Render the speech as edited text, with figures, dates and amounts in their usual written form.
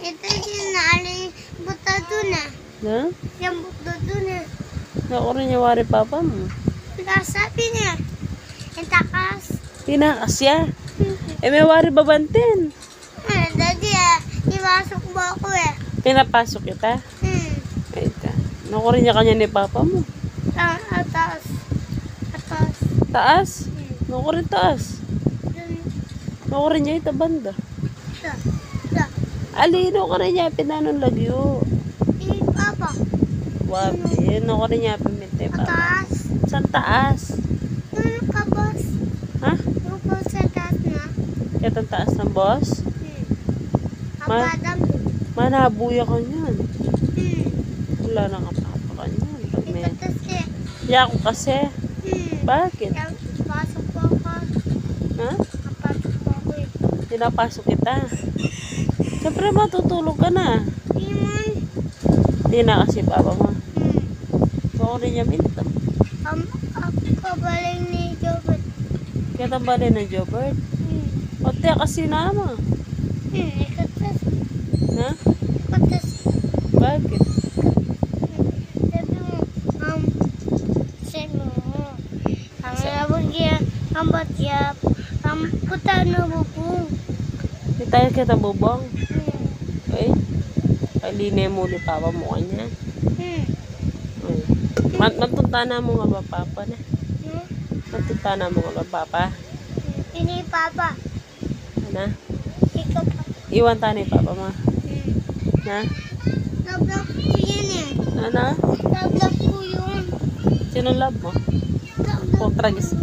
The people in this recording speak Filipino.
Ito yung naaling buta dun eh. Ha? Yung buta dun eh. Naku rin yung wari papa mo. Sabi niya, yung takas. Tinakas siya. Eh, may wari babantin. Daddy iwasok mo ako eh. Pinapasok kita. Ay ka. Naku rin niya kanya ni papa mo. Atas. Atas. Taas? Naku rin taas. Dun. Naku rin niya ita banda. Sa. Sa. Alino ka rin niya pinanon lagyo. Papa. Wabi. Naku rin niya piminte papa. Atas. Sa taas. Ano ka, boss? Ha? Ano ka sa taas na? Kitang taas ng boss? Apadam. Manabuya ka niyan. Hmm. Wala na kapapa ka niyan. Pag may... Ipatas eh. Yako kasi. Bakit? Pasok po ako. Ha? Napasok po ako eh. Pinapasok kita. Siyempre matutulog ka na. Timon. Hindi na kasi papa mo. Ako rin niya minta. Ako baling ni Jobert. Kita ba rin ng Jobert? O tiya kasi nama. Ikatas. Ha? Ikatas. Bakit? Sabi mo, sabi mo, ang labag yan, ang batyap, ang puta na bubong. Hindi tayo kita bubong. Okay? Kaline mo ni papa mo kanya. Matunta na mo nga ba papa na? Matunta na mo nga ba papa? Ini papa. Ano? Ikaw pa. Iwan tayo ni papa mo. Na? Love ko yan eh. Ano? Love ko yun. Sino love mo? Love Kontragis.